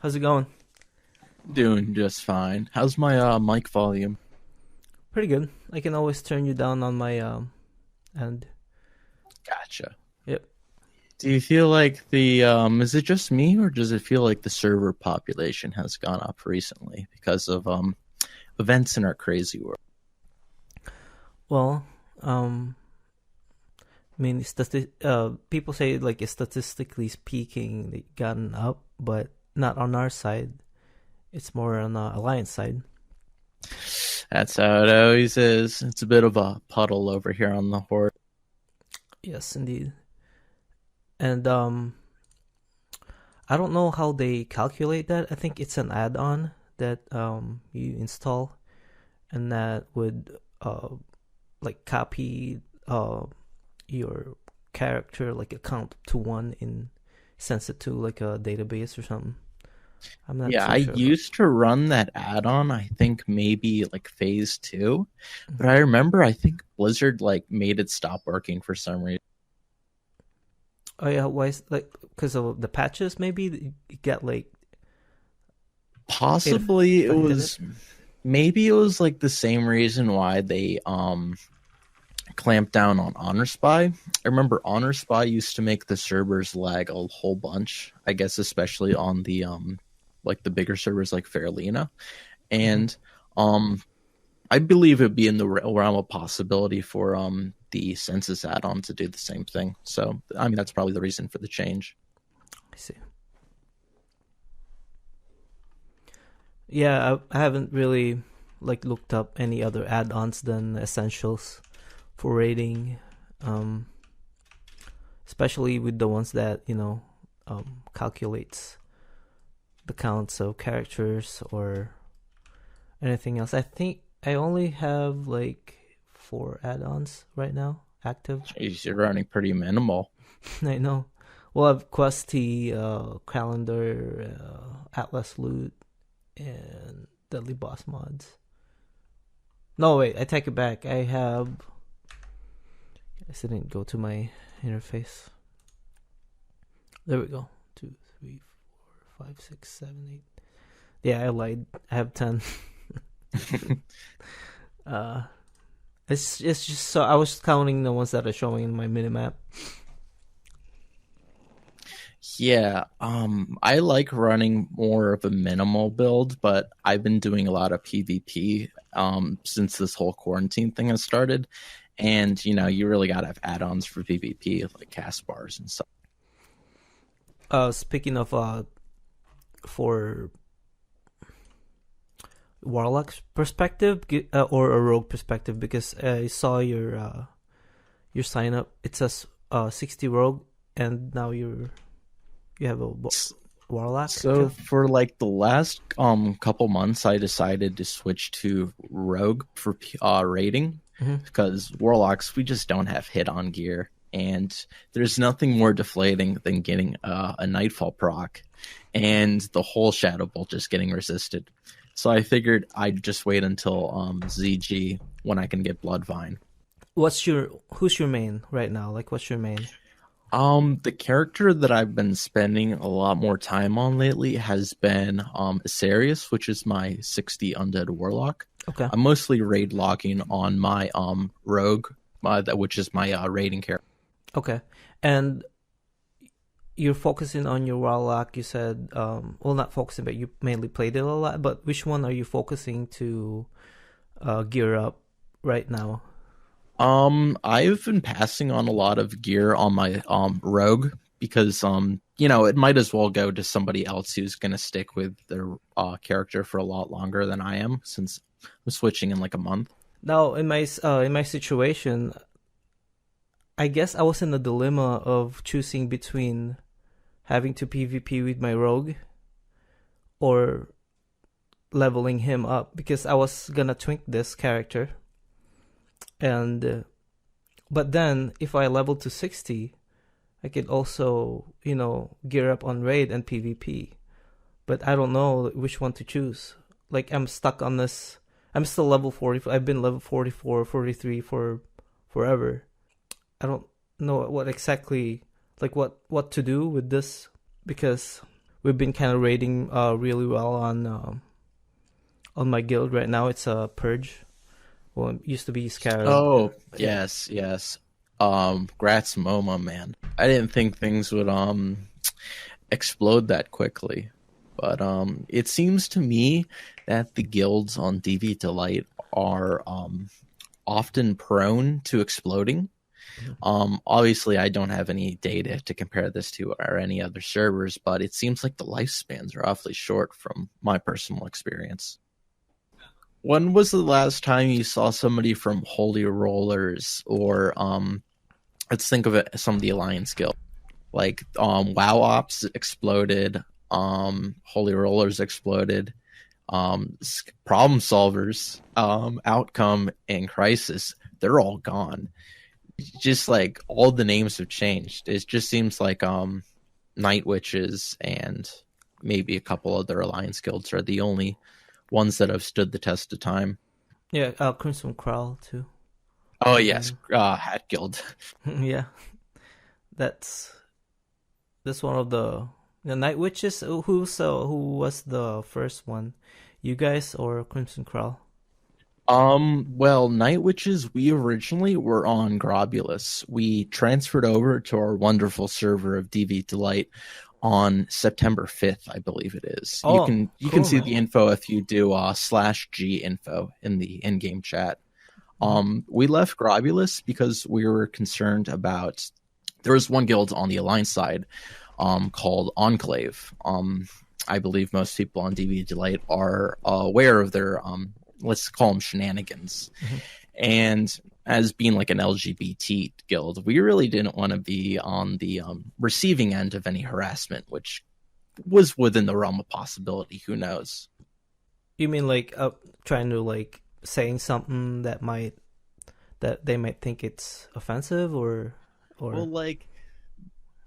How's it going? Doing just fine. How's my mic volume? Pretty good. I can always turn you down on my end. Gotcha. Yep. Do you feel like the is it just me or does it feel like the server population has gone up recently because of events in our crazy world? Well, I mean, people say like statistically speaking, they gotten up, but not on our side. It's more on the alliance side. That's how it always is. It's a bit of a puddle over here on the horde. Yes, indeed. And I don't know how they calculate that. I think it's an add-on that you install, and that would like copy your character like account to one and sends it to like a database or something. I'm not Yeah, too I sure about. used to run that add-on, I think maybe like phase 2, but Mhm. I remember I think Blizzard like made it stop working for some reason. Oh yeah, why is like because of the patches? Maybe you get like it Possibly it affected it. was maybe it was like the same reason why they clamped down on Honor Spy. I remember Honor Spy used to make the servers lag a whole bunch, I guess especially on the like the bigger servers like Fairlena. Hmm. And um I believe it'd be in the realm of possibility for the census add-on to do the same thing. So I mean that's probably the reason for the change. I see. Yeah, I haven't really like looked up any other add-ons than essentials for raiding, um, especially with the ones that calculates the counts of characters or anything else. I think I only have like four add-ons right now active. Jeez, you're running pretty minimal. I know. Well, I've Questy, Calendar, Atlas Loot, and Deadly Boss mods. No, wait, I take it back. I have. I didn't go to my interface. There we go. 2, 3, 4, 5, 6, 7, 8. Yeah, I lied. I have 10. uh, it's just so I was counting the ones that are showing in my minimap. Yeah, I like running more of a minimal build, but I've been doing a lot of PvP since this whole quarantine thing has started. And you really gotta have add-ons for PvP like cast bars and stuff. Speaking of for Warlock's perspective or a rogue perspective, because I saw your sign up. It says 60 rogue, and now you have a Warlock So too. for like the last couple months, I decided to switch to Rogue for rating Mm-hmm. because Warlocks we just don't have hit on gear, and there's nothing more deflating than getting a Nightfall proc and the whole Shadow Bolt just getting resisted. So I figured I'd just wait until ZG when I can get Bloodvine. Who's your main right now? Like, what's your main? The character that I've been spending a lot more time on lately has been Isairius, which is my 60 Undead Warlock. Okay. I'm mostly raid logging on my Rogue, which is my raiding character. Okay. And you're focusing on your Warlock. You said, well, not focusing, but you mainly played it a lot. But which one are you focusing to gear up right now? I've been passing on a lot of gear on my Rogue because it might as well go to somebody else who's gonna stick with their character for a lot longer than I am since I'm switching in like a month. Now, in my situation, I guess I was in the dilemma of choosing between having to PvP with my rogue or leveling him up, because I was gonna twink this character, and but then if I level to 60, I could also gear up on raid and PvP. But I don't know which one to choose. Like, I'm stuck on this. I'm still level 40. I've been level 44, 43 for forever. I don't know what exactly, like what to do with this, because we've been kind of raiding really well on my guild right now. It's a Purge. Well, it used to be Scarab. Oh, Yeah. yes, yes. Grats MoMA, man. I didn't think things would explode that quickly. But it seems to me that the guilds on DV Delight are often prone to exploding. Obviously, I don't have any data to compare this to or any other servers, but it seems like the lifespans are awfully short from my personal experience. When was the last time you saw somebody from Holy Rollers or let's think of it as some of the Alliance Guild, like WoW Ops exploded, Holy Rollers exploded, Problem Solvers, Outcome, and Crisis, they're all gone. Just like all the names have changed. It just seems like Night Witches and maybe a couple other Alliance guilds are the only ones that have stood the test of time. Yeah, Crimson Crowl too. Oh yes, Hat Guild. Yeah, that's one of the Night Witches. Who was the first one? You guys or Crimson Crowl? Well, Night Witches, we originally were on Grobulus. We transferred over to our wonderful server of DV Delight on September 5th, I believe it is. Oh, you cool, can see man. the info if you do /G info in the in-game chat. We left Grobulus because we were concerned about, there was one guild on the Alliance side called Enclave. I believe most people on DV Delight are aware of their let's call them shenanigans. And as being like an LGBT guild, we really didn't want to be on the receiving end of any harassment, which was within the realm of possibility. Who knows? You mean like trying to like saying something that they might think it's offensive or Well, like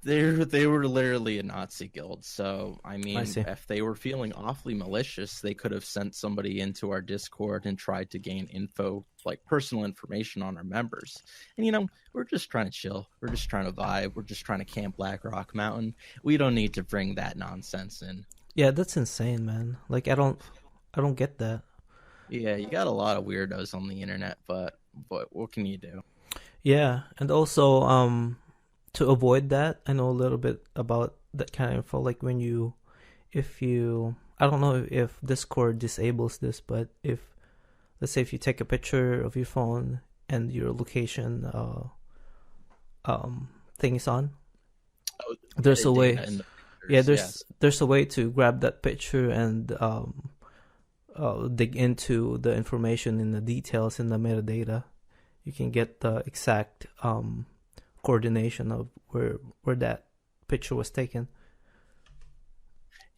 they were literally a Nazi guild, so I mean, if they were feeling awfully malicious, they could have sent somebody into our Discord and tried to gain info, like personal information on our members. And we're just trying to chill, we're just trying to vibe, we're just trying to camp Black Rock Mountain. We don't need to bring that nonsense in. Yeah, that's insane, man. Like I don't get that. Yeah, you got a lot of weirdos on the internet, but what can you do? Yeah, and also to avoid that, I know a little bit about that kind of info. Like if you, I don't know if Discord disables this, but let's say if you take a picture of your phone and your location thing is on, there's a way. Yeah, there's a way to grab that picture and dig into the information in the details in the metadata. You can get the exact coordination of where that picture was taken.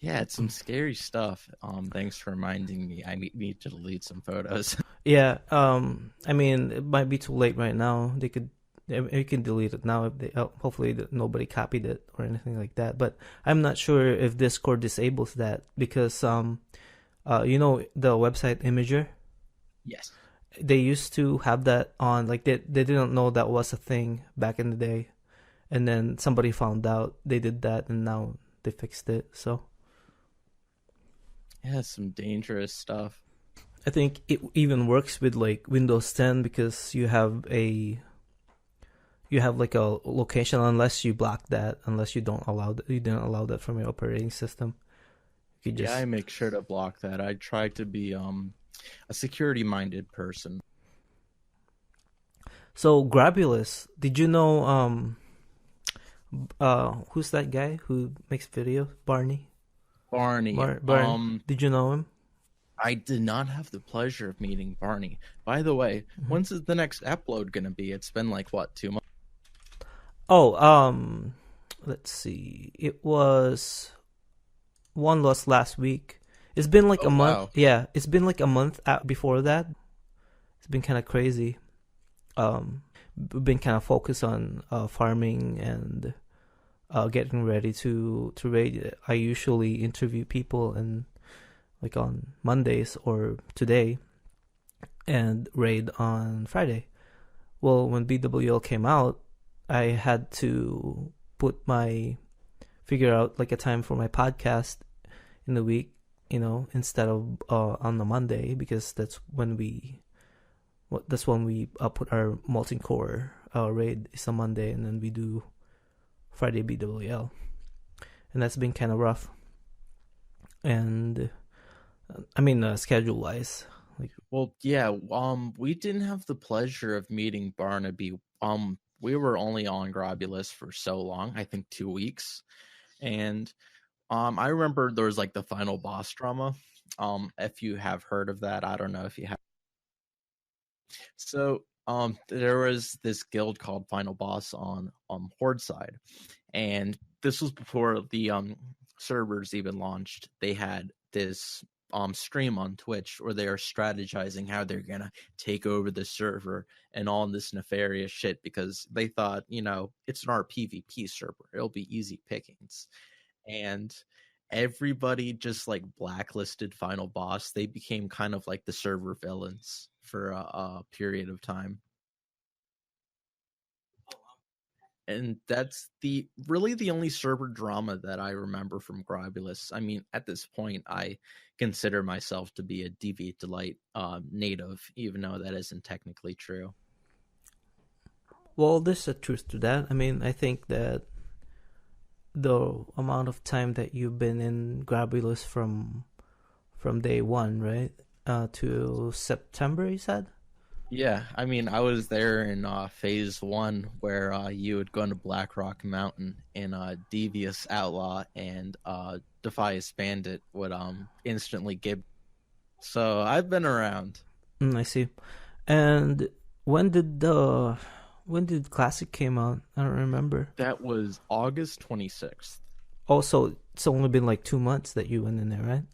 Yeah, it's some scary stuff. Thanks for reminding me. I need to delete some photos. Yeah, I mean, it might be too late right now. You can delete it now if they hopefully nobody copied it or anything like that. But I'm not sure if Discord disables that because the website Imager. Yes. They used to have that on, like they didn't know that was a thing back in the day, and then somebody found out they did that, and now they fixed it. So yeah, some dangerous stuff. I think it even works with like Windows 10 because you have like a location unless you block that, unless you didn't allow that from your operating system. Yeah, I make sure to block that. I try to be a security-minded person. So Grabulus, did you know who's that guy who makes videos? Barney. Did you know him? I did not have the pleasure of meeting Barney. By the way, when's the next upload gonna be? It's been like what, 2 months? Oh, let's see. It was last week. It's been like a month. Wow. Yeah, it's been like a month before that. It's been kind of crazy. We've been kind of focused on farming and getting ready to raid. I usually interview people and like on Mondays or today, and raid on Friday. Well, when BWL came out, I had to put my figure out like a time for my podcast in the week, instead of on the Monday, because that's when we put our molten core raid is on Monday, and then we do Friday BWL, and that's been kind of rough. And I mean, schedule wise, like, Well, yeah, we didn't have the pleasure of meeting Barnaby. We were only on Grobulus for so long, I think 2 weeks. And I remember there was like the final boss drama. If you have heard of that, I don't know if you have. So there was this guild called Final Boss on Horde side, and this was before the servers even launched. They had this stream on Twitch where they are strategizing how they're gonna take over the server and all this nefarious shit, because they thought, it's an RPVP server, it'll be easy pickings. And everybody just like blacklisted Final Boss. They became kind of like the server villains for a period of time. And that's really the only server drama that I remember from Grobulus. I mean, at this point, I consider myself to be a Deviate Delight native, even though that isn't technically true. well, there's a truth to that. I mean, I think that the amount of time that you've been in Grabulous from day one, right, to September, you said? Yeah, I mean, I was there in phase 1 where you would go into Blackrock Mountain and Devious Outlaw and Defias Bandit would instantly give. So I've been around. I see. And when did Classic came out? I don't remember. That was August 26th. Also, it's only been like 2 months that you went in there, right?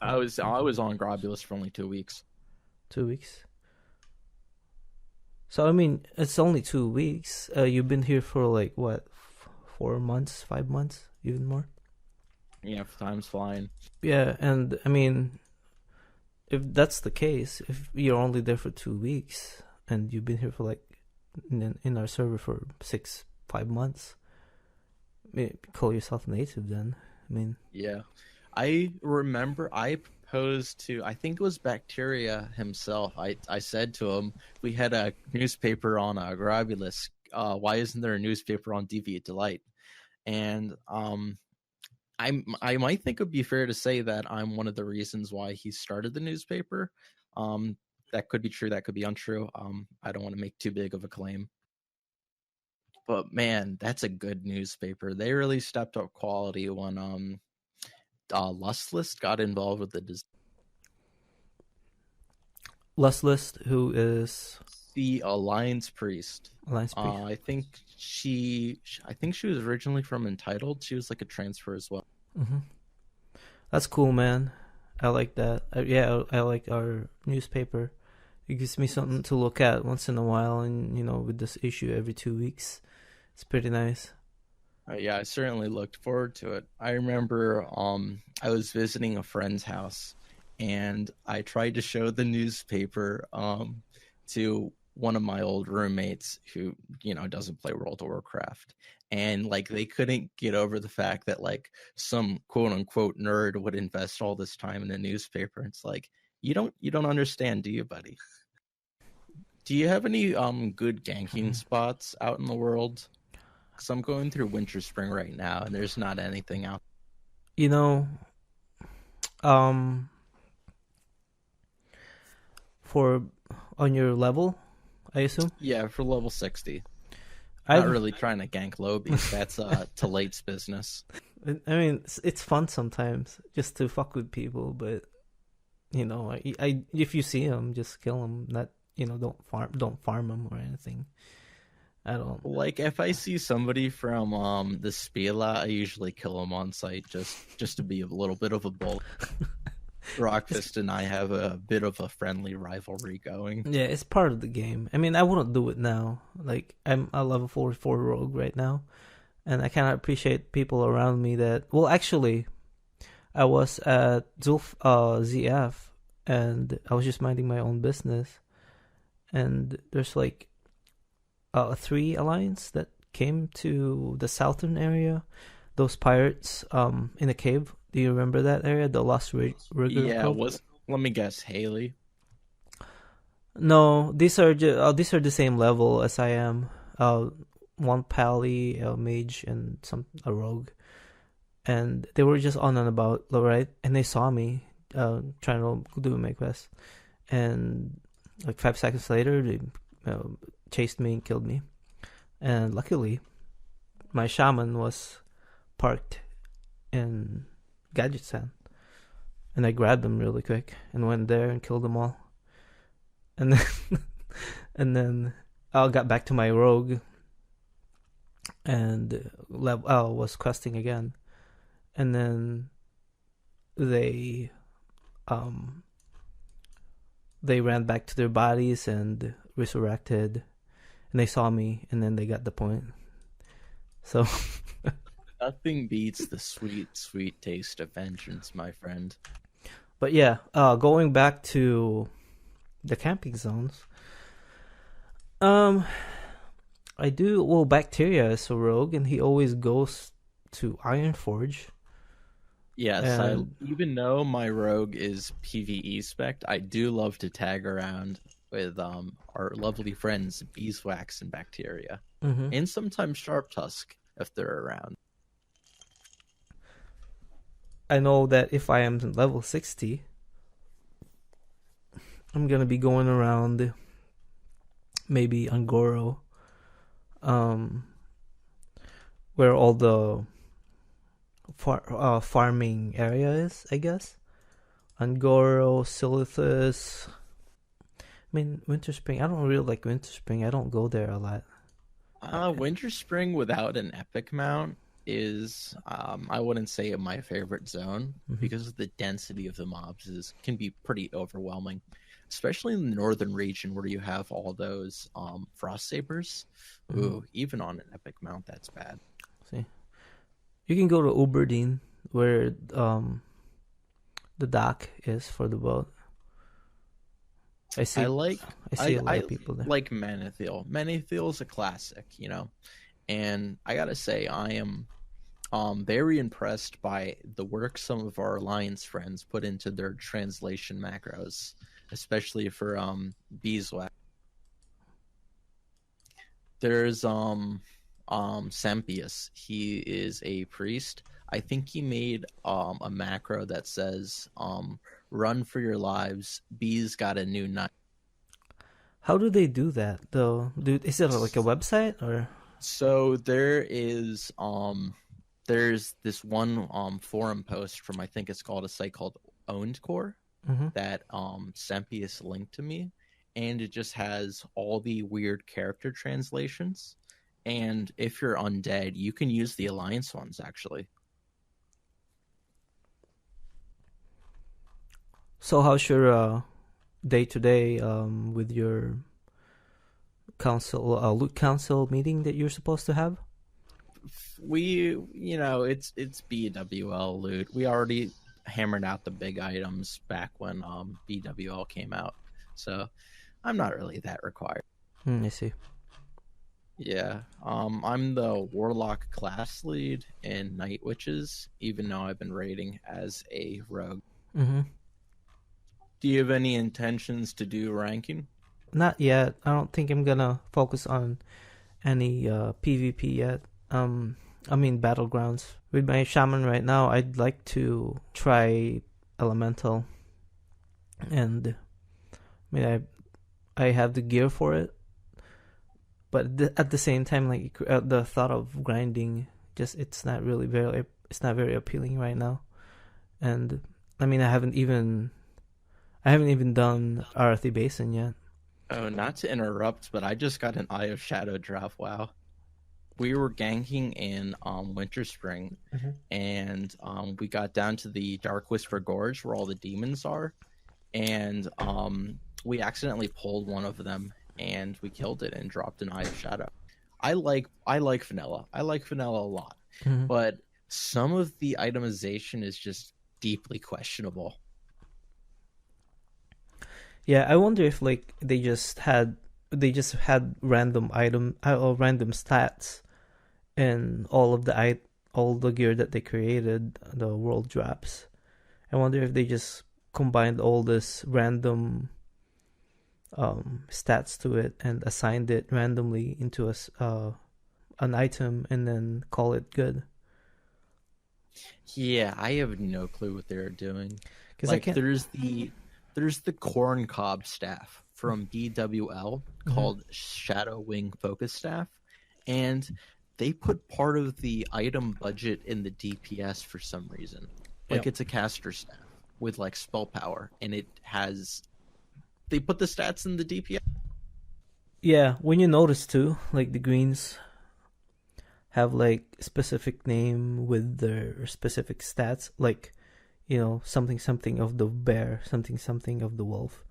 I was on Grobulus for only 2 weeks. 2 weeks. So I mean, it's only 2 weeks. You've been here for like what, 4 months, 5 months, even more. Yeah, time's flying. Yeah, and I mean, if that's the case, if you're only there for 2 weeks and you've been here for like in our server for 5 months, call yourself native then. I mean, yeah, I remember I proposed to, I think it was Bacteria himself. I said to him, we had a newspaper on Grobulus. Why isn't there a newspaper on Deviate Delight? And I might think it would be fair to say that I'm one of the reasons why he started the newspaper. That could be true, that could be untrue. I don't want to make too big of a claim. But man, that's a good newspaper. They really stepped up quality when Lustlist got involved with the design. Lustlist, who is the Alliance Priest. I think she was originally from Entitled. She was like a transfer as well. Mm-hmm. That's cool, man. I like that. I like our newspaper. It gives me something to look at once in a while, and with this issue every 2 weeks, it's pretty nice. Yeah, I certainly looked forward to it. I remember I was visiting a friend's house, and I tried to show the newspaper to one of my old roommates who, doesn't play World of Warcraft. And like they couldn't get over the fact that like some quote unquote nerd would invest all this time in a newspaper. It's like, you don't understand, do you, buddy? Do you have any good ganking spots out in the world? Because I'm going through Winter Spring right now, and there's not anything out. For on your level, I assume? Yeah, for level 60. Not really trying to gank lobies. That's Talate's business. I mean, it's fun sometimes just to fuck with people, but I if you see them, just kill them. Not don't farm them or anything. I don't like if I see somebody from the Spila, I usually kill them on sight just to be a little bit of a bull. Rockfist and I have a bit of a friendly rivalry going. Yeah, it's part of the game. I mean, I wouldn't do it now. Like, I'm a level 44 rogue right now, and I kind of appreciate people around me that... Well, actually, I was at ZF, and I was just minding my own business, and there's like 3 alliance that came to the southern area. those pirates in a cave. Do you remember that area, the Lost Rigger Yeah, Cove? let me guess, Haley. No, these are the same level as I am. One pally, a mage, and a rogue, and they were just on and about, right? And they saw me trying to do my quest, and like 5 seconds later, they chased me and killed me. And luckily, my shaman was parked in Gadget Stand, and I grabbed them really quick and went there and killed them all. And then, and then I got back to my rogue and was questing again. And then they ran back to their bodies and resurrected, and they saw me, and then they got the point. So Nothing beats the sweet, sweet taste of vengeance, my friend. but yeah, going back to the camping zones. I do. Well, Bacteria is a rogue, and he always goes to Ironforge. Yes, And even though my rogue is PvE spec, I do love to tag around with our lovely friends Beeswax and Bacteria, mhm. and sometimes Sharp Tusk if they're around. I know that if I am level 60, I'm gonna be going around maybe Angoro, um, where all the farming area is, I guess. Angoro, Silithus. I mean, Winter Spring. I don't really like Winter Spring. I don't go there a lot. Winter Spring without an epic mount is I wouldn't say my favorite zone Mhm. because of the density of the mobs can be pretty overwhelming, especially in the northern region where you have all those frost sabers. Ooh, even on an epic mount, that's bad. See, you can go to Uberdeen, where the dock is for the boat. I see. I see a lot of people there. like Manethiel. Manethiel's a classic, you know, and I gotta say I am very impressed by the work some of our alliance friends put into their translation macros, especially for beeswax. There's Sampius. He is a priest. I think he made a macro that says run for your lives, bees got a new nut. How do they do that though? Is it like a website or? So there's this one forum post from, I think it's called, a site called Owned Core, Mhm. that Sempius linked to me, and it just has all the weird character translations. And if you're undead, you can use the alliance ones actually. So how's your day to day with your loot council meeting that you're supposed to have? It's BWL loot. We already hammered out the big items back when BWL came out, so I'm not really that required. I see. Yeah, I'm the Warlock class lead in Night Witches, even though I've been raiding as a rogue. Mm-hmm. Do you have any intentions to do ranking? Not yet. I don't think I'm gonna focus on any PvP yet. I mean battlegrounds. With my shaman right now, I'd like to try elemental, and I mean I have the gear for it, but at the same time, like the thought of grinding, it's not very appealing right now. And I mean I haven't even done Arathi Basin yet. Oh, not to interrupt, but I just got an Eye of Shadow drop. Wow. We were ganking in Winter Spring, and we got down to the Dark Whisper Gorge where all the demons are, and we accidentally pulled one of them, and we killed it and dropped an Eye of Shadow. I like vanilla. I like vanilla a lot, but some of the itemization is just deeply questionable. Yeah, I wonder if like they just had random random stats in all of the all the gear that they created, the world drops. I wonder if they just combined all this random stats to it and assigned it randomly into an item and then call it good. Yeah, I have no clue what they're doing. Because I Like can't. there's the corn cob staff from BWL called Shadow Wing Focus Staff, and they put part of the item budget in the DPS for some reason. Yeah. Like it's a caster staff with like spell power, and they put the stats in the DPS. Yeah, when you notice too, like the greens have like specific name with their specific stats, like something something of the bear, something something of the wolf.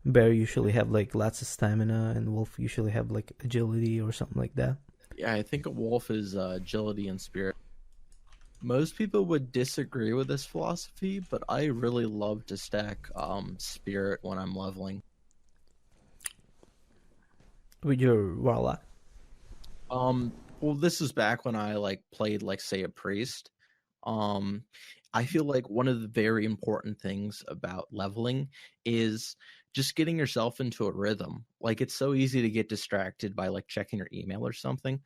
Bear usually have like lots of stamina, and wolf usually have like agility or something like that. Yeah, I think a wolf is agility and spirit. Most people would disagree with this philosophy, but I really love to stack spirit when I'm leveling. With your warlock. Well, this is back when I like played like say a priest. Um, I feel like one of the very important things about leveling is just getting yourself into a rhythm. Like it's so easy to get distracted by like checking your email or something.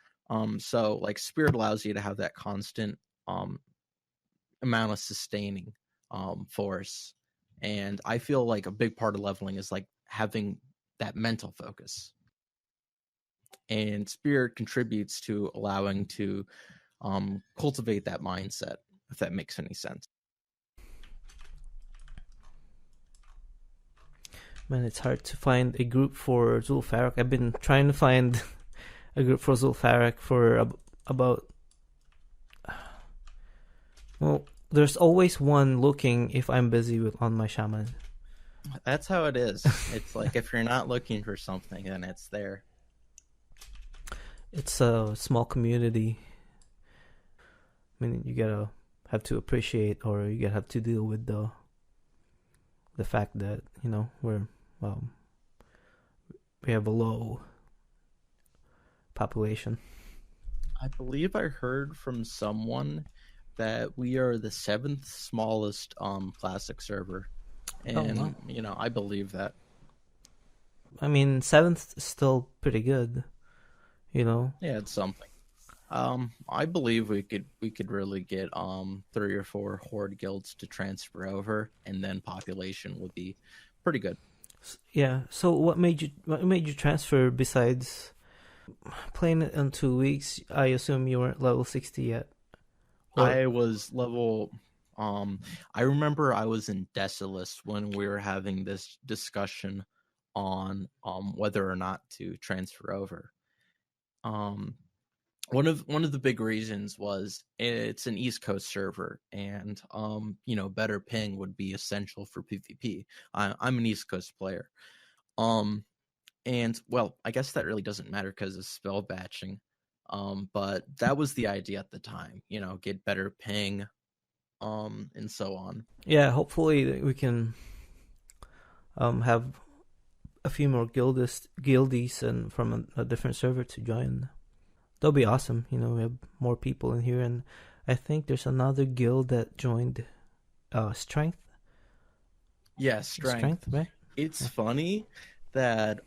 So like spirit allows you to have that constant um amount of sustaining force. And I feel like a big part of leveling is like having that mental focus. And spirit contributes to allowing to cultivate that mindset, if that makes any sense. Man, it's hard to find a group for Zul'Farrak. I've been trying to find a group for Zul'Farrak for about. Well, there's always one looking if I'm busy on my shaman. That's how it is. It's like if you're not looking for something, then it's there. It's a small community. I mean, you gotta have to appreciate, or you gotta have to deal with the fact that we have a low population. I believe I heard from someone that we are the 7th smallest classic server, and wow. I believe that. I mean, 7th is still pretty good. Yeah, it's something. I believe we could really get 3 or 4 horde guilds to transfer over, and then population would be pretty good. Yeah. So what made you transfer besides playing it in 2 weeks? I assume you weren't level 60 yet. I was level. I remember I was in Decimus when we were having this discussion on whether or not to transfer over. One of the big reasons was it's an East Coast server, and better ping would be essential for PvP. I'm an East Coast player, and well, I guess that really doesn't matter because of spell batching. But that was the idea at the time. Get better ping, and so on. Yeah. Hopefully we can have a few more guildies and from a different server to join. That'll be awesome. We have more people in here, and I think there's another guild that joined. Strength. Yeah, strength. Right? It's funny that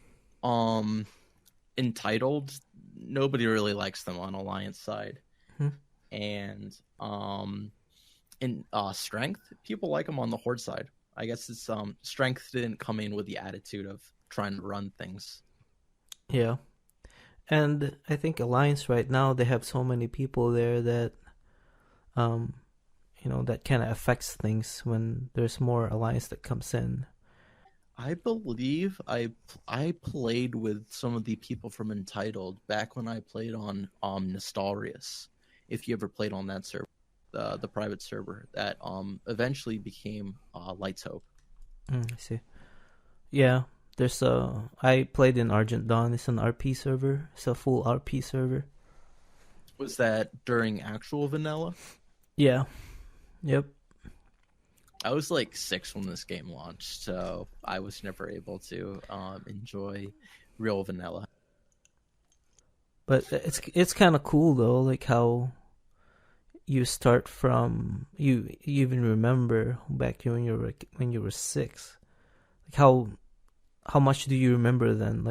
entitled, nobody really likes them on Alliance side, and in strength, people like them on the Horde side. I guess it's strength didn't come in with the attitude of trying to run things. Yeah. And I think Alliance right now, they have so many people there that that kind of affects things when there's more Alliance that comes in. I believe I played with some of the people from Entitled back when I played on Isairius. If you ever played on that server, the private server that eventually became Lights Hope. I see. Yeah, there's I played in Argent Dawn. It's an RP server. It's a full RP server. Was that during actual vanilla? Yeah. Yep. I was like 6 when this game launched, so I was never able to enjoy real vanilla. But it's kind of cool though, like how you start from you even remember back when you were 6. Like how much do you remember then?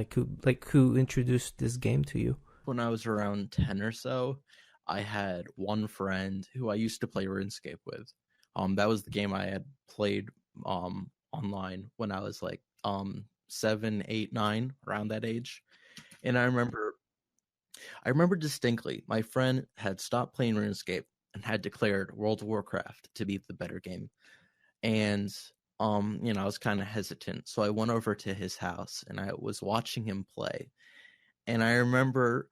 Who introduced this game to you? When I was around 10 or so, I had one friend who I used to play RuneScape with. That was the game I had played online when I was like 7, 8, 9, around that age. And I remember distinctly my friend had stopped playing RuneScape and had declared World of Warcraft to be the better game. And I was kind of hesitant. So I went over to his house and I was watching him play. And I remember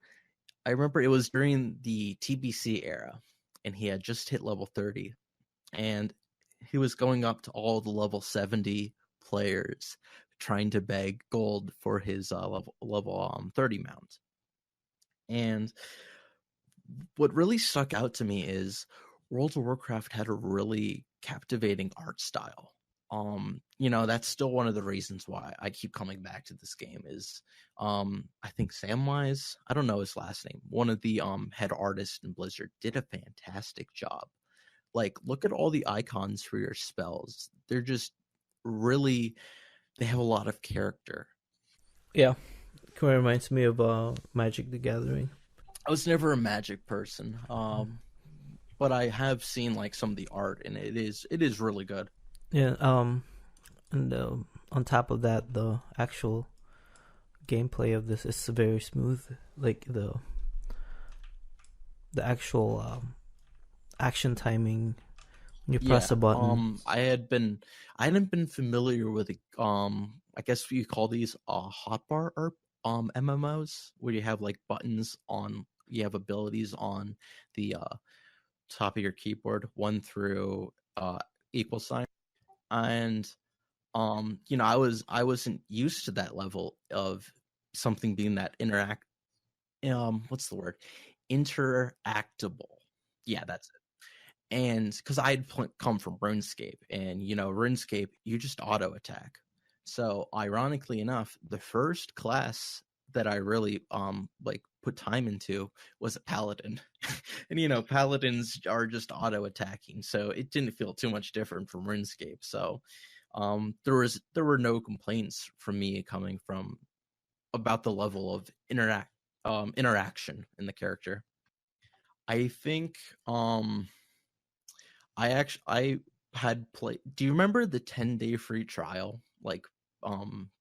it was during the TBC era, and he had just hit level 30, and he was going up to all the level 70 players trying to beg gold for his level 30 mount. And what really stuck out to me is World of Warcraft had a really captivating art style. That's still one of the reasons why I keep coming back to this game is I think Samwise, I don't know his last name, one of the head artists in Blizzard did a fantastic job. Like, look at all the icons for your spells. They're just really, they have a lot of character. Yeah, kind of reminds me of Magic the Gathering. I was never a Magic person, but I have seen like some of the art, and it is really good. Yeah, and on top of that, the actual gameplay of this is very smooth. Like the actual action timing when you press Yeah, a button. I hadn't been familiar with I guess you call these hotbar or MMOs where you have like buttons on, you have abilities on the top of your keyboard, one through equal sign, and I wasn't used to that level of something being that what's the word, interactable. Yeah, that's it. And because I'd come from RuneScape, and RuneScape, you just auto attack. So ironically enough, the first class that I really like put time into was a paladin. And paladins are just auto attacking, so it didn't feel too much different from RuneScape. So there were no complaints from me coming from about the level of interaction in the character. I think I had played. Do you remember the 10-day free trial? Like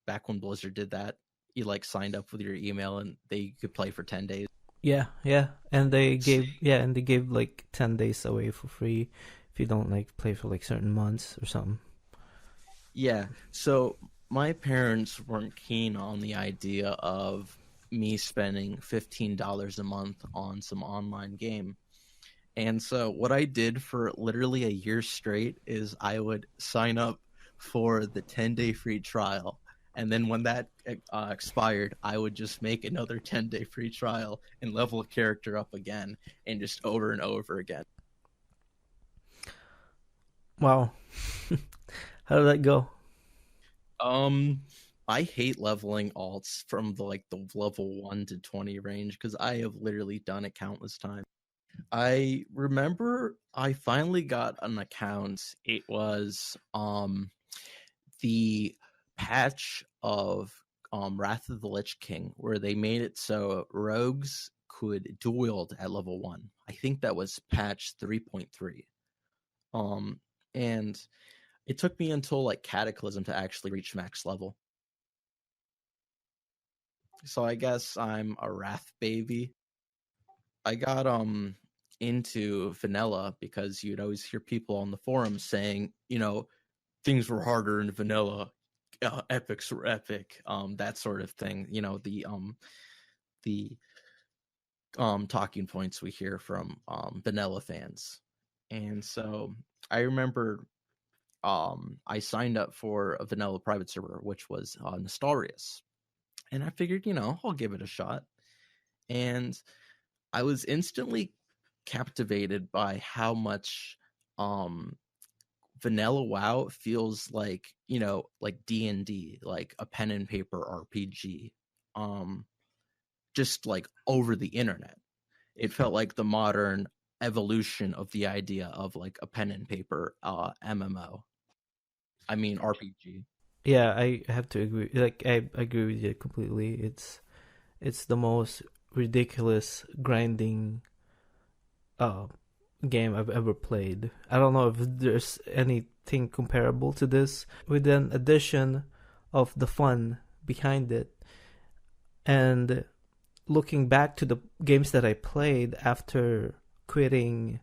back when Blizzard did that, you like signed up with your email and they could play for 10 days. Yeah, and they gave like 10 days away for free if you don't like play for like certain months or something. Yeah. So my parents weren't keen on the idea of me spending $15 a month on some online game. And so what I did for literally a year straight is I would sign up for the 10-day free trial. And then when that expired, I would just make another 10-day free trial and level a character up again, and just over and over again. Wow, how did that go? Um, I hate leveling alts from the level 1 to 20 range because I have literally done it countless times. I remember I finally got an account. It was the patch of Wrath of the Lich King, where they made it so rogues could dual wield at level 1. I think that was patch 3.3. And it took me until like Cataclysm to actually reach max level. So I guess I'm a Wrath baby. I got into vanilla because you'd always hear people on the forums saying, things were harder in vanilla, epics were epic, that sort of thing. The talking points we hear from vanilla fans. And so I remember I signed up for a vanilla private server, which was Nostarius. And I figured, I'll give it a shot. And I was instantly captivated by how much vanilla WoW feels like, like D&D, like a pen and paper RPG. Just like over the internet. It felt like the modern evolution of the idea of like a pen and paper MMO. I mean RPG. Yeah, I have to agree. Like, I agree with you completely. It's the most ridiculous grinding uh game I've ever played. I don't know if there's anything comparable to this, with an addition of the fun behind it. And looking back to the games that I played after quitting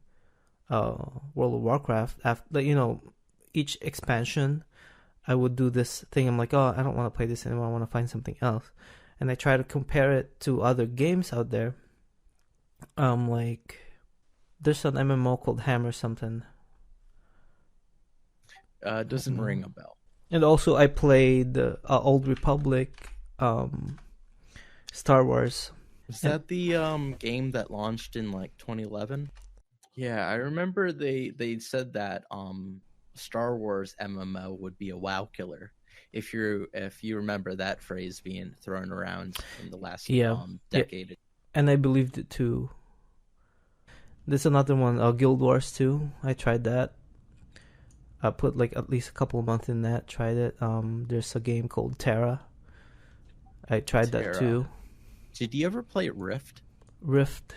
World of Warcraft, after each expansion, I would do this thing. I'm like, oh, I don't want to play this anymore. I want to find something else, and I try to compare it to other games out there. Like, there's an MMO called Hammer something. Doesn't ring a bell. And also, I played Old Republic, Star Wars. Is that the game that launched in like 2011? Yeah, I remember they said that Star Wars MMO would be a WoW killer. If you remember that phrase being thrown around in the last decade. Yeah. And I believed it too. There's another one, Guild Wars 2. I tried that. I put like at least a couple of months in that. Tried it. There's a game called Terra. I tried that too. Did you ever play Rift? Rift.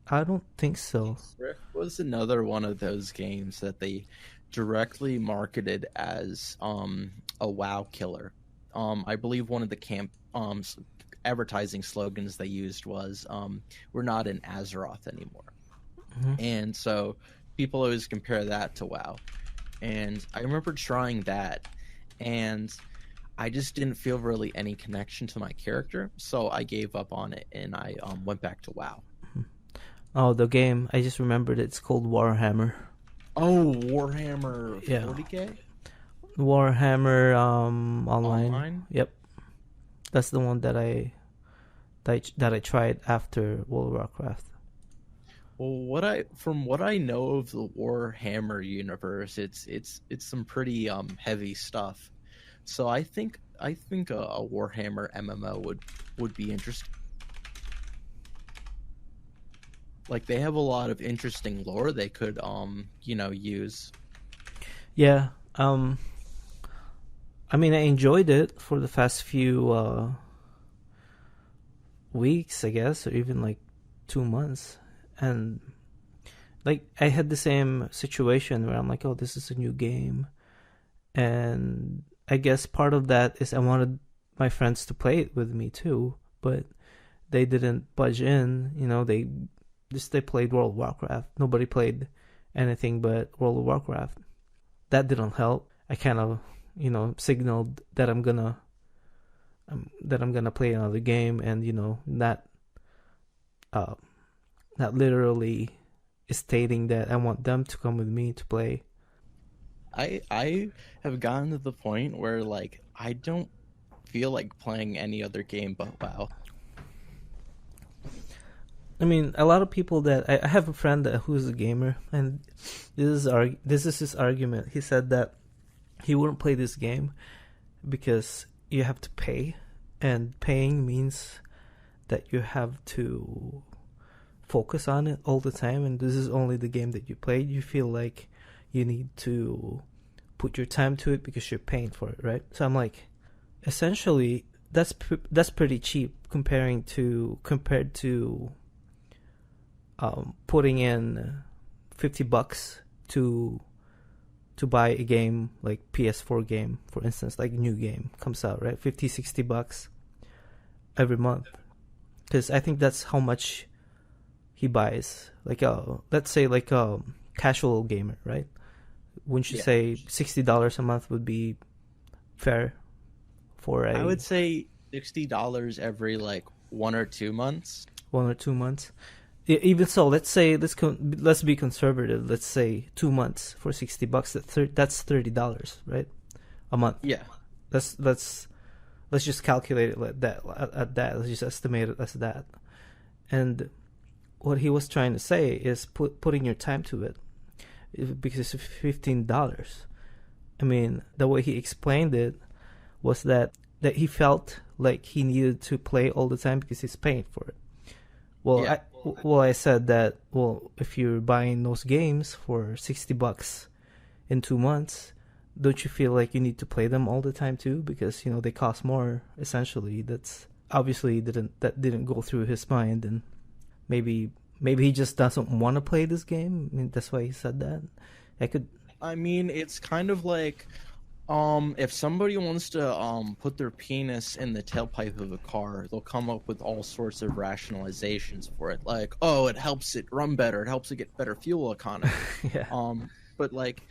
I don't think so. Rift was another one of those games that they directly marketed as a WoW killer. I believe one of the advertising slogans they used was "We're not in Azeroth anymore," and so people always compare that to WoW. And I remember trying that, and I just didn't feel really any connection to my character, so I gave up on it and I went back to WoW. Oh, the game, I just remembered it's called Warhammer. Oh, Warhammer 40K? Warhammer Online. Yep. That's the one that I tried after World of Warcraft. Well, from what I know of the Warhammer universe, it's some pretty heavy stuff. So I think a Warhammer MMO would be interesting. Like, they have a lot of interesting lore they could use. Yeah. I mean, I enjoyed it for the past few weeks, I guess, or even like 2 months. And like, I had the same situation where I'm like, oh, this is a new game. And I guess part of that is I wanted my friends to play it with me too, but they didn't budge in. They played World of Warcraft. Nobody played anything but World of Warcraft. That didn't help. I kind of, signaled that I'm gonna play another game, and not literally stating that I want them to come with me to play. I have gotten to the point where, like, I don't feel like playing any other game but WoW. I mean, a lot of people that I have a friend who's a gamer, and this is his argument. He said that he wouldn't play this game because you have to pay, and paying means that you have to focus on it all the time, and this is only the game that you played. You feel like you need to put your time to it because you're paying for it, right? So I'm like, essentially, that's pretty cheap compared to putting in $50 to buy a game like PS4 game, for instance, like a new game comes out, right? $50-$60 every month, because I think that's how much he buys. Like, let's say like a casual gamer, right? Wouldn't you say $60 a month would be fair for I would say $60 every like 1 or 2 months. 1 or 2 months. Even so, let's be conservative. Let's say 2 months for $60. That's $30, right? A month. Yeah. Let's just calculate it like that. At that, let's just estimate it as that. And what he was trying to say is putting your time to it, because it's $15. I mean, the way he explained it was that he felt like he needed to play all the time because he's paying for it. Well, Yeah. I said that. Well, if you're buying those games for $60 in 2 months, don't you feel like you need to play them all the time too? Because they cost more. Essentially, that's obviously didn't go through his mind, and maybe he just doesn't want to play this game. I mean, that's why he said that. I could. I mean, it's kind of like if somebody wants to put their penis in the tailpipe of a car, they'll come up with all sorts of rationalizations for it, like, oh, it helps it run better, it helps it get better fuel economy. Yeah. But like,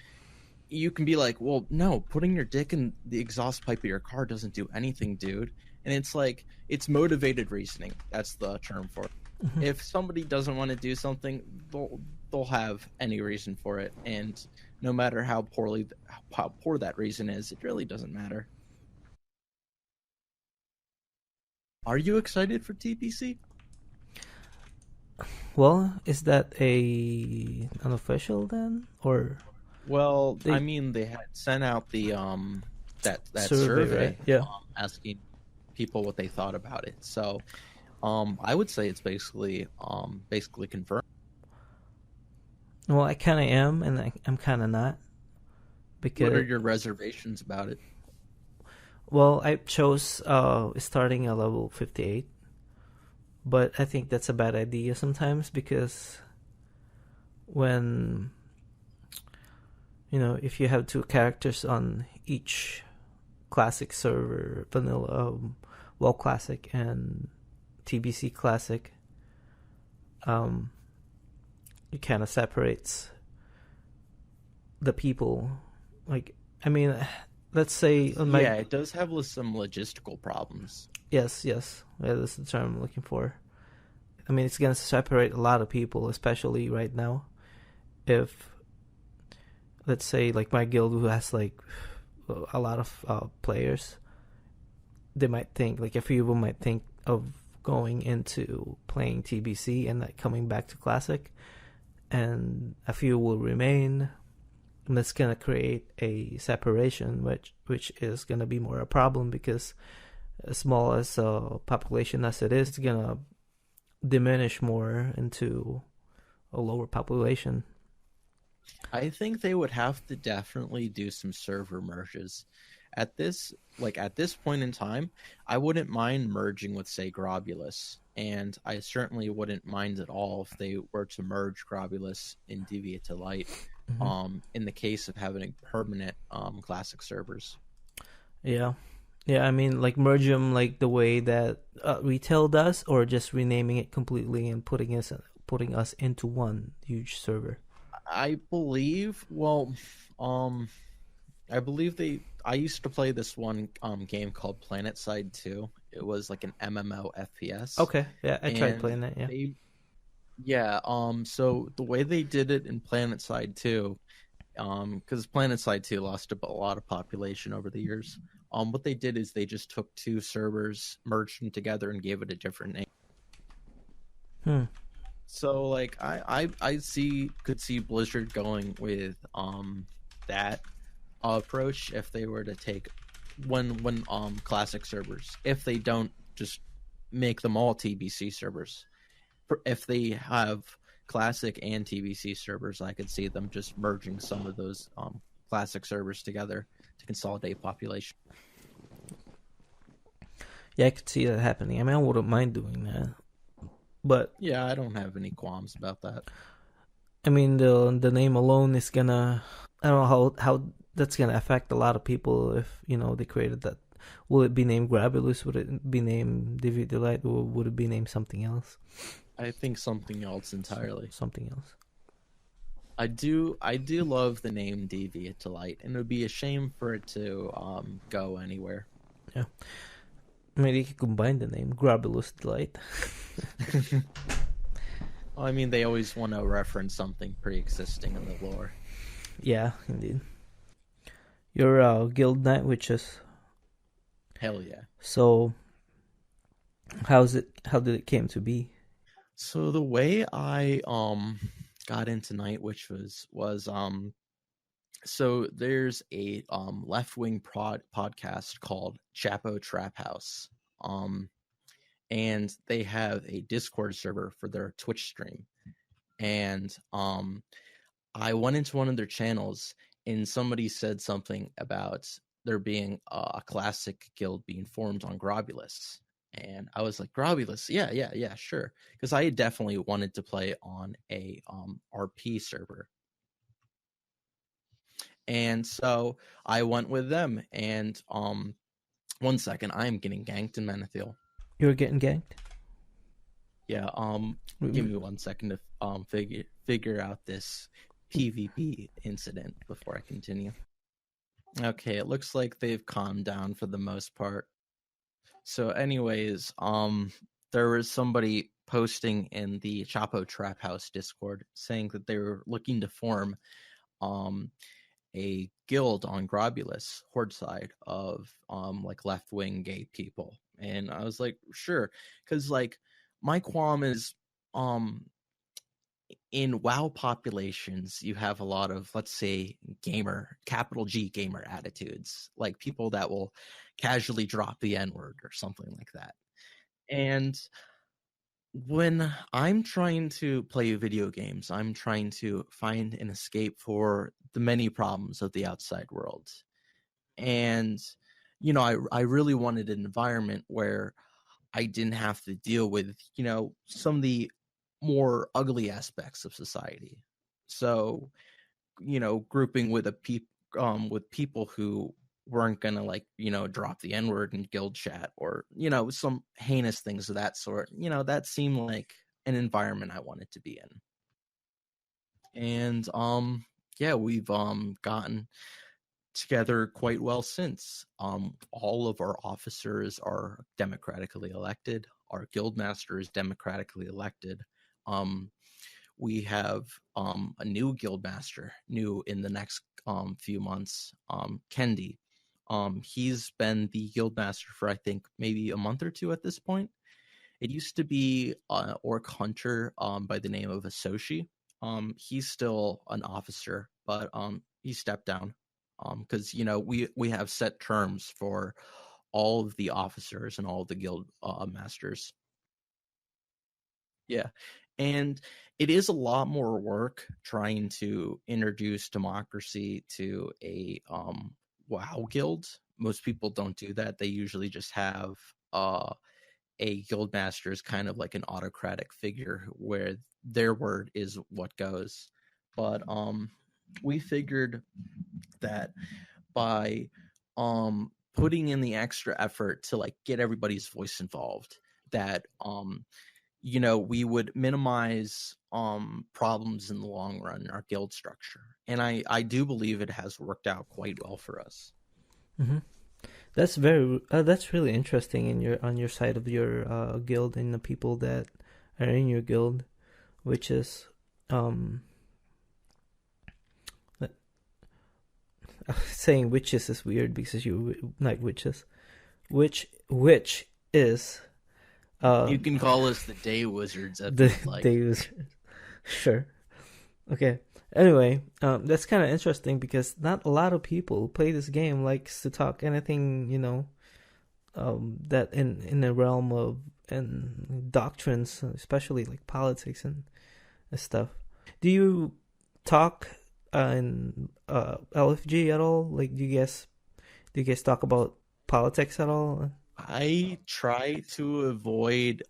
you can be like, well, no, putting your dick in the exhaust pipe of your car doesn't do anything, dude. And it's like, it's motivated reasoning. That's the term for it. Mhm. If somebody doesn't want to do something, they'll have any reason for it, and no matter how poor that reason is, it really doesn't matter. Are you excited for TPC? Well, is that a unofficial then, or Well, I they mean, they had sent out the that survey, survey right? Yeah. asking people what they thought about it. So, I would say it's basically confirmed. Well, I kind of am, and I'm kind of not What are because your reservations about it? well, I chose starting at level 58, but I think that's a bad idea sometimes because when if you have two characters on each classic server, vanilla, WoW Classic and TBC Classic, um, it kind of separates the people. Like, I mean, let's say on my Yeah, it does have some logistical problems. yes, yeah, that's the term I'm looking for. I mean, it's gonna separate a lot of people, especially right now. If let's say like my guild who has like a lot of players, they might think like a few of them might think of going into playing TBC and like coming back to Classic, and a few will remain. And that's gonna create a separation, which is gonna be more a problem because as small as a population as it is, it's gonna diminish more into a lower population. I think they would have to definitely do some server merges. At this point in time, I wouldn't mind merging with, say, Grobulus, and I certainly wouldn't mind at all if they were to merge Grobulus in Deviate to Light. Mm-hmm. In the case of having permanent classic servers. Yeah, yeah. I mean, like merge them like the way that retail does, or just renaming it completely and putting us into one huge server. I believe. Well, um, I believe they. I used to play this one game called Planet Side 2. It was like an MMO FPS, Okay, yeah, I tried and playing that. Yeah. they yeah. So the way they did it in Planet Side 2, because Planet Side 2 lost a lot of population over the years. What they did is they just took two servers, merged them together, and gave it a different name. Hmm. So like I could see Blizzard going with that approach if they were to take when classic servers, if they don't just make them all TBC servers. If they have classic and TBC servers, I could see them just merging some of those classic servers together to consolidate population. Yeah, I could see that happening. I mean, I wouldn't mind doing that, but Yeah, I don't have any qualms about that. I mean, the name alone is gonna. I don't know how that's gonna affect a lot of people if they created that. Will it be named Grabulus? Would it be named Divi Delight? Or would it be named something else? I think something else entirely. Something else. I do love the name Deviate to Light, and it would be a shame for it to go anywhere. Yeah. Maybe you could combine the name Grabulus Delight. I mean, they always want to reference something pre-existing in the lore. Yeah, indeed. Your guild knight witches. Hell yeah. So, how's it? How did it came to be? So the way I got into Night Witch was so there's a left wing podcast called Chapo Trap House. Um and they have a Discord server for their Twitch stream. And I went into one of their channels, and somebody said something about there being a classic guild being formed on Grobulus. And I was like, Grobulus, yeah, sure. Because I definitely wanted to play on a RP server. And so I went with them. And 1 second, I am getting ganked in Manathiel. You're getting ganked? Yeah, give me 1 second to figure out this PvP incident before I continue. Okay, it looks like they've calmed down for the most part. So anyways, there was somebody posting in the Chapo Trap House Discord saying that they were looking to form a guild on Grobulus, Horde side of like left-wing gay people. And I was like, sure, because like my qualm is in WoW populations, you have a lot of, let's say, gamer, capital G gamer attitudes, like people that will casually drop the N-word or something like that. And when I'm trying to play video games, I'm trying to find an escape for the many problems of the outside world. And, you know, I really wanted an environment where I didn't have to deal with, you know, some of the more ugly aspects of society. So, you know, grouping with with people who weren't gonna, like, you know, drop the N-word in guild chat or, you know, some heinous things of that sort, you know, that seemed like an environment I wanted to be in. And yeah, we've gotten together quite well since. All of our officers are democratically elected. Our guild master is democratically elected. We have a new guild master, new in the next few months, Kendi. He's been the guild master for, I think, maybe a month or two at this point. It used to be Orc Hunter by the name of Asoshi. He's still an officer, but he stepped down because, you know, we have set terms for all of the officers and all of the guild masters. Yeah. And it is a lot more work trying to introduce democracy to a WoW guild. Most people don't do that. They usually just have a guild master as kind of like an autocratic figure where their word is what goes. But we figured that by putting in the extra effort to like get everybody's voice involved, that you know, we would minimize problems in the long run in our guild structure. And I do believe it has worked out quite well for us. Mm-hmm. That's really interesting on your side of your guild and the people that are in your guild, which is saying witches is weird because you like witches, which is. You can call us the Day Wizards if the you'd like. Day Wizards. Sure. Okay. Anyway, that's kind of interesting because not a lot of people who play this game likes to talk anything, you know, that in the realm of and doctrines, especially like politics and stuff. Do you talk in LFG at all? Like, do you guys talk about politics at all? I try to avoid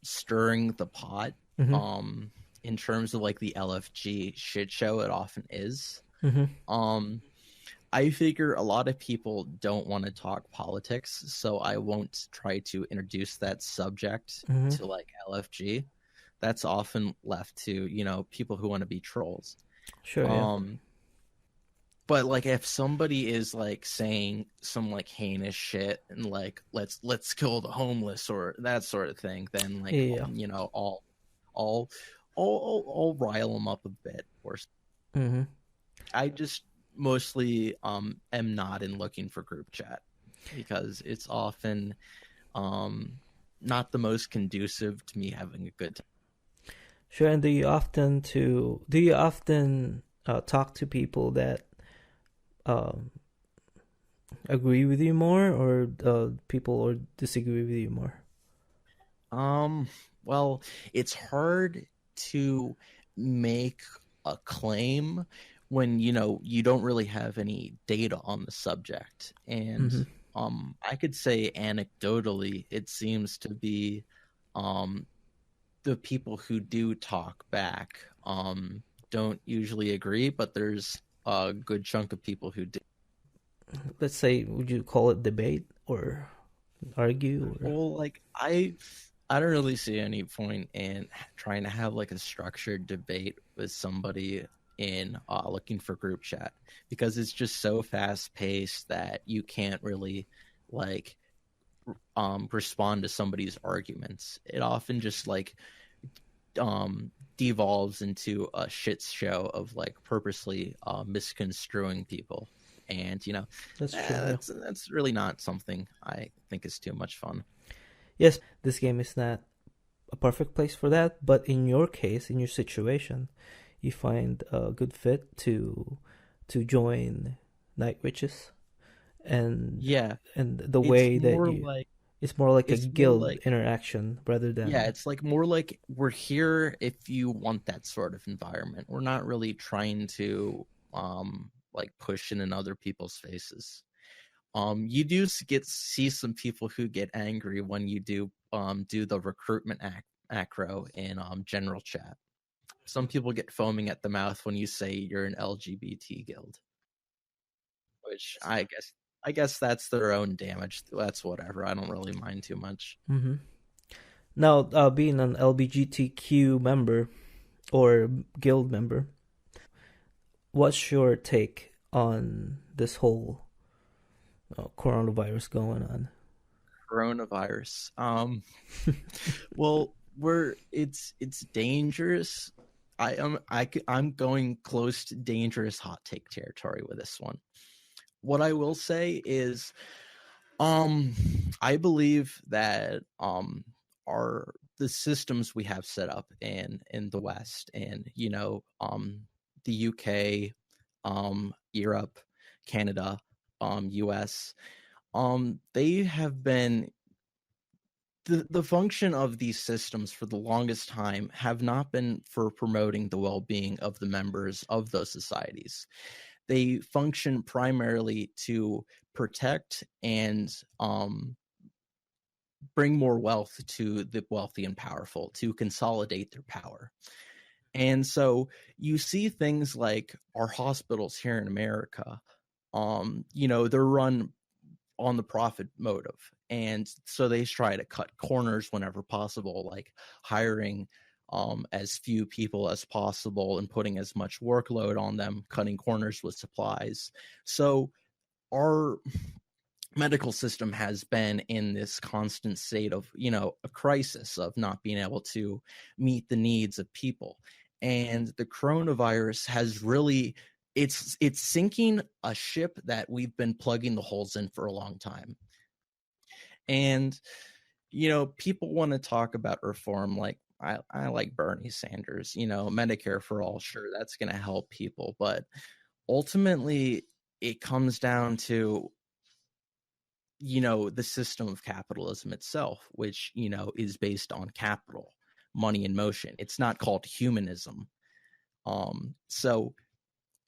stirring the pot. Mm-hmm. In terms of like the LFG shit show it often is. Mm-hmm. I figure a lot of people don't want to talk politics, so I won't try to introduce that subject to like LFG. That's often left to, you know, people who want to be trolls. Sure. Yeah. But like if somebody is like saying some like heinous shit and like let's kill the homeless or that sort of thing, then like you know, I'll rile them up a bit. Or I just mostly am not in looking for group chat because it's often not the most conducive to me having a good time. Sure. And do you often talk to people that agree with you more, or people or disagree with you more? Um, well, it's hard to make a claim when, you don't really have any data on the subject. And Mm-hmm. I could say anecdotally, it seems to be um the people who do talk back don't usually agree, but there's a good chunk of people who do. Let's say, would you call it debate or argue or? Well, like I don't really see any point in trying to have like a structured debate with somebody in looking for group chat, because it's just so fast paced that you can't really like respond to somebody's arguments. It often just like devolves into a shit show of like purposely misconstruing people, and That's true. Yeah. that's really not something I think is too much fun. Yes, this game is not a perfect place for that, but in your case, in your situation, you find a good fit to join Night Witches, and Yeah, the it's way that more you, like it's more like a it's more guild like interaction rather yeah, than. it's like more like we're here if you want that sort of environment. We're not really trying to like push in other people's faces. You do get see some people who get angry when you do the recruitment acro in general chat. Some people get foaming at the mouth when you say you're an LGBT guild, which I guess that's their own damage. That's whatever. I don't really mind too much. Mm-hmm. Now, being an LGBTQ member or guild member, what's your take on this whole coronavirus going on? Coronavirus. Well, it's dangerous. I'm going close to dangerous hot take territory with this one. What I will say is, I believe that our the systems we have set up in the West, and the UK, Europe, Canada, US, they have been the function of these systems for the longest time have not been for promoting the well-being of the members of those societies. They function primarily to protect and bring more wealth to the wealthy and powerful, to consolidate their power. And so you see things like our hospitals here in America. They're run on the profit motive, and so they try to cut corners whenever possible, like hiring as few people as possible and putting as much workload on them, cutting corners with supplies. So our medical system has been in this constant state of a crisis of not being able to meet the needs of people, and the coronavirus has really it's sinking a ship that we've been plugging the holes in for a long time. And people want to talk about reform, like I like Bernie Sanders, Medicare for all, sure, that's going to help people, but ultimately it comes down to the system of capitalism itself, which is based on capital, money in motion. It's not called humanism. So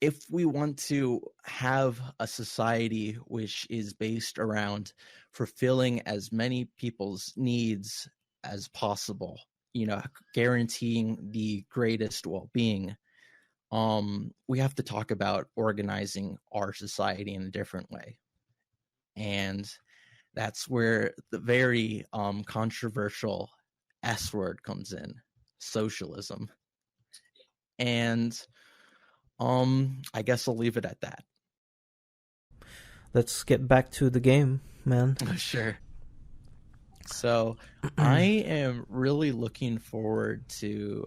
if we want to have a society which is based around fulfilling as many people's needs as possible, guaranteeing the greatest well-being, we have to talk about organizing our society in a different way. And that's where the very controversial S word comes in, socialism. And I guess I'll leave it at that. Let's get back to the game, man. Sure. So I am really looking forward to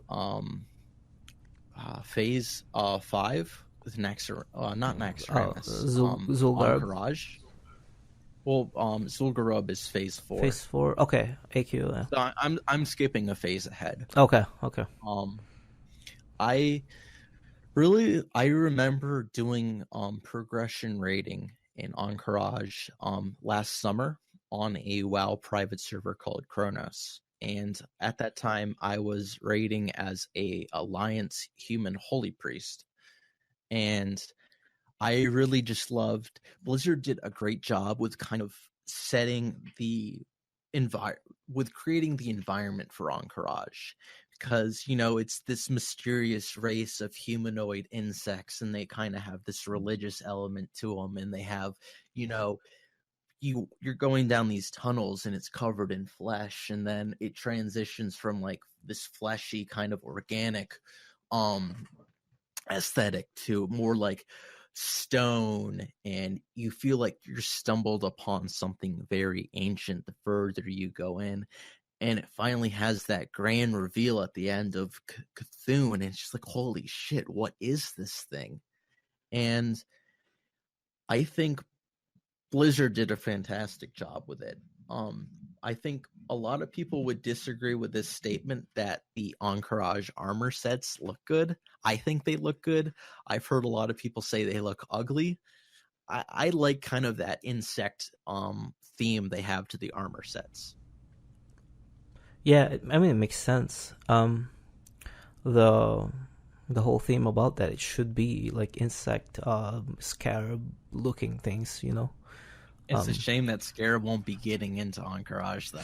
phase 5 with not Naxxramas, Zulgarb. Encourage. Well, Zul'Gurub is phase 4. Phase 4. Okay, AQ. Yeah. So I'm skipping a phase ahead. Okay. Okay. I remember doing progression rating in Encourage last summer on a WoW private server called Kronos. and at that time I was raiding as a Alliance human holy priest, and I really just loved Blizzard did a great job with kind of setting the with creating the environment for Encourage, because it's this mysterious race of humanoid insects, and they kind of have this religious element to them, and they have you know you're going down these tunnels and it's covered in flesh, and then it transitions from like this fleshy kind of organic um aesthetic to more like stone, and you feel like you're stumbled upon something very ancient the further you go in. And it finally has that grand reveal at the end of Cthulhu, and it's just like, holy shit, what is this thing? And I think Blizzard did a fantastic job with it. I think a lot of people would disagree with this statement that the Encourage armor sets look good. I think they look good. I've heard a lot of people say they look ugly. I like kind of that insect theme they have to the armor sets. Yeah, I mean, it makes sense. The whole theme about that, it should be like insect, scarab looking things, It's a shame that Scarab won't be getting into Encourage, though.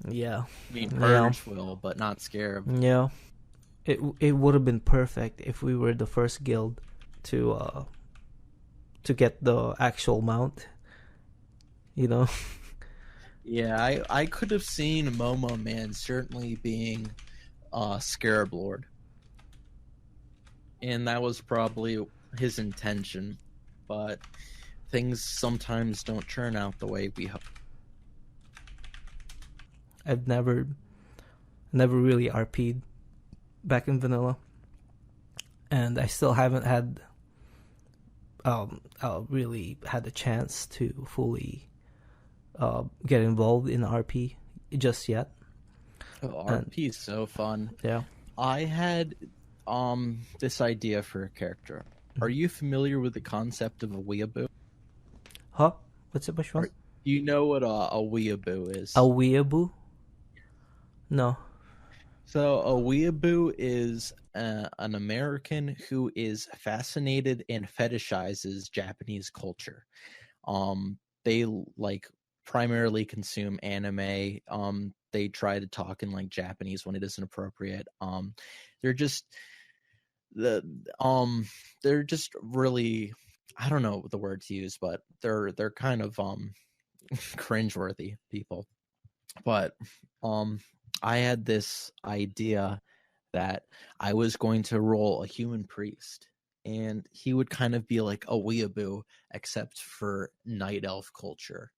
Yeah. I mean, Purge will, but not Scarab. Yeah. It would have been perfect if we were the first guild to get the actual mount. Yeah, I could have seen Momo Man certainly being Scarab Lord. And that was probably his intention, but things sometimes don't turn out the way we hope. I've never really RP'd back in vanilla, and I still haven't had really had the chance to fully get involved in RP just yet. Oh, RP is so fun. Yeah. I had this idea for a character. Are you familiar with the concept of a weeaboo? Huh? What's it? Which one? Do you know what a weeaboo is? A weeaboo? No. So a weeaboo is an American who is fascinated and fetishizes Japanese culture. They like primarily consume anime. They try to talk in like Japanese when it isn't appropriate. They're just they're just really, I don't know the word to use, but they're kind of cringeworthy people. But I had this idea that I was going to roll a human priest, and he would kind of be like a weeaboo except for night elf culture.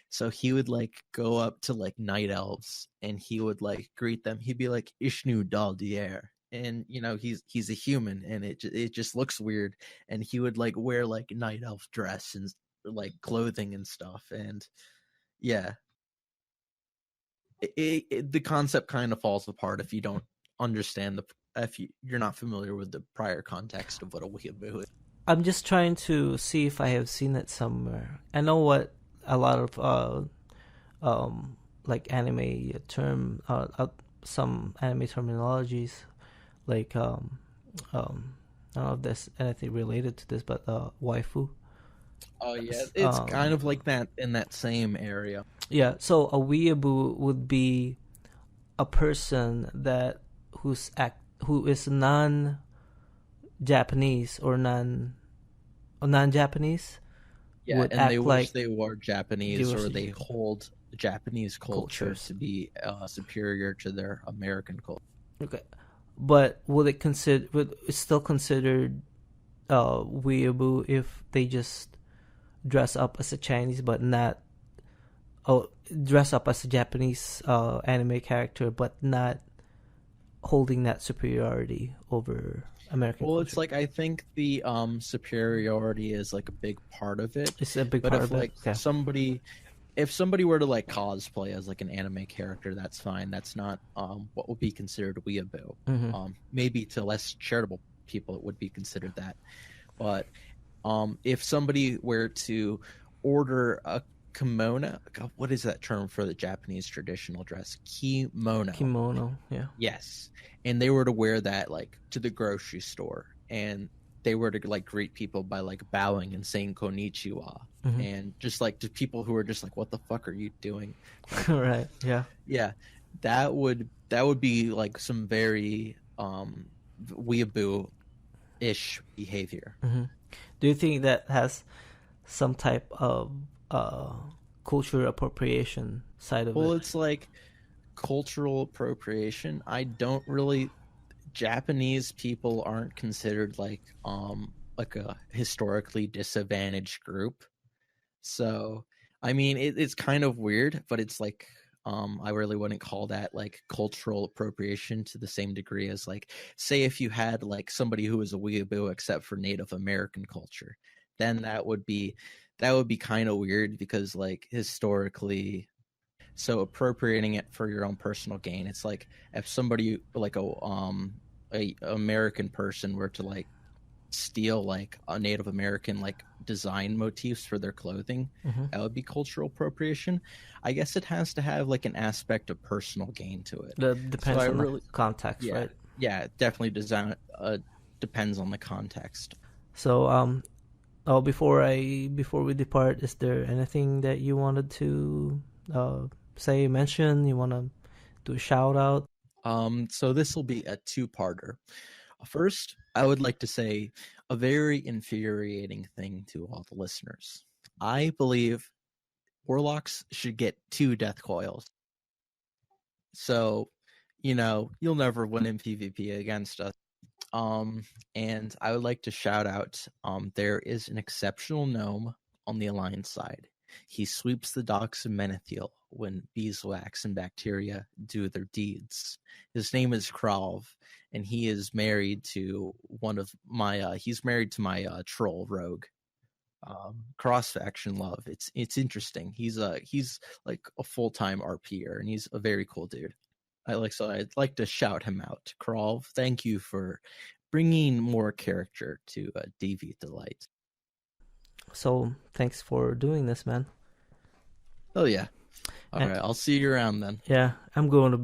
So he would like go up to like night elves and he would like greet them. He'd be like Ishnu Dal Dier. And he's a human, and it just looks weird. And he would like wear like night elf dress and like clothing and stuff. And yeah, the concept kind of falls apart if you don't understand if you're not familiar with the prior context of what a weeaboo is. I'm just trying to see if I have seen it somewhere. I know what a lot of like anime term, some anime terminologies, like I don't know if there's anything related to this, but waifu. Oh yeah, it's kind of like that in that same area. Yeah, so a weeaboo would be a person who is non-Japanese or non-Japanese. Yeah, would and act they like wish they were Japanese, or they hold Japanese culture to be superior to their American culture. Okay, but would it still considered weeaboo if they just dress up as a Chinese but not dress up as a Japanese anime character but not holding that superiority over American culture? It's like, I think the superiority is like a big part of it. It's a big but part if of like it. if somebody were to like cosplay as like an anime character, that's fine. That's not what would be considered weeaboo. Mm-hmm. Maybe to less charitable people it would be considered that. But if somebody were to order a kimono. God, what is that term for the Japanese traditional dress? Kimono. Kimono, yeah. Yes. And they were to wear that like to the grocery store, and they were to like greet people by like bowing and saying konnichiwa. Hmm. And just like to people who are just like, what the fuck are you doing? Like, Right, yeah. yeah, that would be like some very weeaboo ish behavior. Hmm. Do you think that has some type of cultural appropriation side of Well, it? it's like cultural appropriation. I don't really Japanese people aren't considered like a historically disadvantaged group. So, I mean, it's kind of weird, but it's like I really wouldn't call that like cultural appropriation to the same degree as like say if you had like somebody who was a weeaboo except for Native American culture, then that would be kind of weird because like historically so appropriating it for your own personal gain, it's like if somebody like a American person were to like steal like a Native American like design motifs for their clothing, Hmm. that would be cultural appropriation. I guess it has to have like an aspect of personal gain to it. That So depends I on the really, context, yeah, right? yeah, it definitely design depends on the context. So, before we depart, is there anything that you wanted to uh, say, mention? You want to do a shout out? So this will be a two-parter. First, I would like to say a very infuriating thing to all the listeners. I believe warlocks should get 2 death coils. So, you'll never win in PvP against us. And I would like to shout out, there is an exceptional gnome on the Alliance side. He sweeps the docks of Menethil when beeswax and bacteria do their deeds. His name is Kralv, and he is married to he's married to my troll rogue. Cross faction love. It's interesting. He's like a full-time RPer, and he's a very cool dude. I'd like to shout him out. Kralv, thank you for bringing more character to Deviant Delight. So, thanks for doing this, man. Oh yeah. All And right, I'll see you around then. yeah, I'm going to